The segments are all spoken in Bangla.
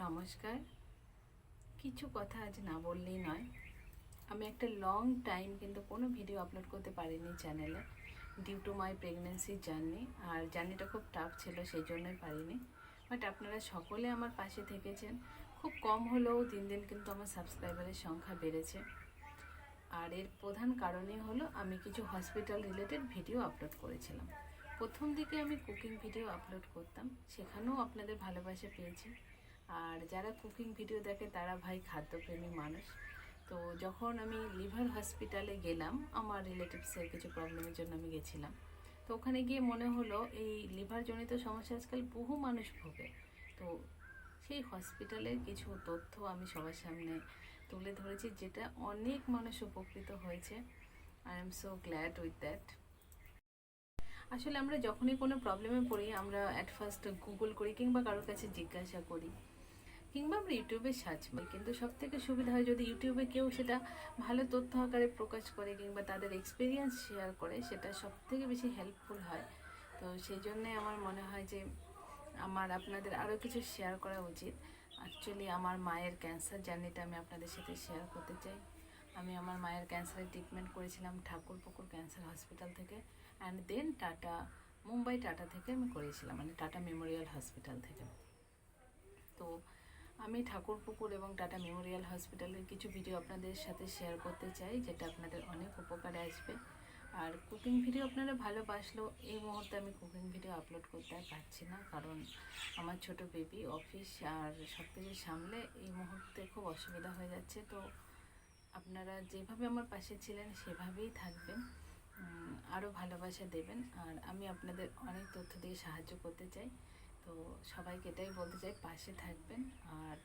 নমস্কার। কিছু কথা আজ না বললেই নয়। আমি একটা লং টাইম কিন্তু কোনো ভিডিও আপলোড করতে পারিনি চ্যানেলে, due to my pregnancy journey. আর জার্নিটা খুব টাফ ছিল, সেই জন্যই পারিনি। বাট আপনারা সকলে আমার পাশে থেকেছেন। খুব কম হলেও দিন দিন কিন্তু আমার সাবস্ক্রাইবারের সংখ্যা বেড়েছে। আর এর প্রধান কারণই হলো আমি কিছু হসপিটাল রিলেটেড ভিডিও আপলোড করেছিলাম। প্রথম দিকে আমি কুকিং ভিডিও আপলোড করতাম, সেখানেও আপনাদের ভালোবাসা পেয়েছি। আর যারা কুকিং ভিডিও দেখে তারা ভাই খাদ্যপ্রেমী মানুষ। তো যখন আমি লিভার হসপিটালে গেলাম, আমার রিলেটিভসের কিছু প্রবলেমের জন্য আমি গেছিলাম। তো ওখানে গিয়ে মনে হলো এই লিভারজনিত সমস্যা আজকাল বহু মানুষ ভোগে। তো সেই হসপিটালের কিছু তথ্য আমি সবার সামনে তুলে ধরেছি, যেটা অনেক মানুষ উপকৃত হয়েছে। I am so glad with that. আসলে আমরা যখনই কোনো প্রবলেমে পড়ি, আমরা অ্যাট ফার্স্ট গুগল করি কিংবা কারোর কাছে জিজ্ঞাসা করি, কিংবা আমরা ইউটিউবে সার্চ করি। কিন্তু সব থেকে সুবিধা হয় যদি ইউটিউবে কেউ সেটা ভালো তথ্য আকারে প্রকাশ করে কিংবা তাদের এক্সপিরিয়েন্স শেয়ার করে, সেটা সব থেকে বেশি হেল্পফুল হয়। তো সেই জন্যে আমার মনে হয় যে আমার আপনাদের আরও কিছু শেয়ার করা উচিত। অ্যাকচুয়ালি আমার মায়ের ক্যান্সার জার্নিটা আমি আপনাদের সাথে শেয়ার করতে চাই। আমি আমার মায়ের ক্যান্সারের ট্রিটমেন্ট করেছিলাম ঠাকুরপুকুর ক্যান্সার হসপিটাল থেকে, অ্যান্ড দেন টাটা, মুম্বাই টাটা থেকে আমি করেছিলাম, মানে টাটা মেমোরিয়াল হসপিটাল থেকে। তো আমি ঠাকুরপুকুর এবং টাটা মেমোরিয়াল হসপিটালের কিছু ভিডিও আপনাদের সাথে শেয়ার করতে চাই, যেটা আপনাদের অনেক উপকারে আসবে। আর কুকিং ভিডিও আপনারা ভালোবাসলেও এই মুহূর্তে আমি কুকিং ভিডিও আপলোড করতে আর পারছি না, কারণ আমার ছোট বেবি, অফিস আর সব কিছু সামলে এই মুহূর্তে খুব অসুবিধা হয়ে যাচ্ছে। তো আপনারা যেভাবে আমার পাশে ছিলেন সেভাবেই থাকবেন, আরও ভালোবাসা দেবেন। আর আমি আপনাদের অনেক তথ্য দিয়ে সাহায্য করতে চাই। তো সবাইকে এটাই বলতে চাই, পাশে থাকবেন। আর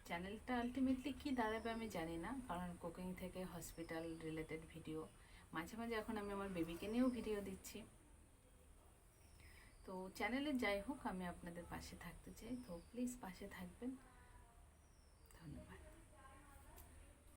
চ্যানেলটা আলটিমেটলি কী দাঁড়াবে আমি জানি না, কারণ কুকিং থেকে হসপিটাল রিলেটেড ভিডিও, মাঝে মাঝে এখন আমি আমার বেবিকে নিয়েও ভিডিও দিচ্ছি। তো চ্যানেলে যাই হোক, আমি আপনাদের পাশে থাকতে চাই। তো প্লিজ পাশে থাকবেন। ধন্যবাদ।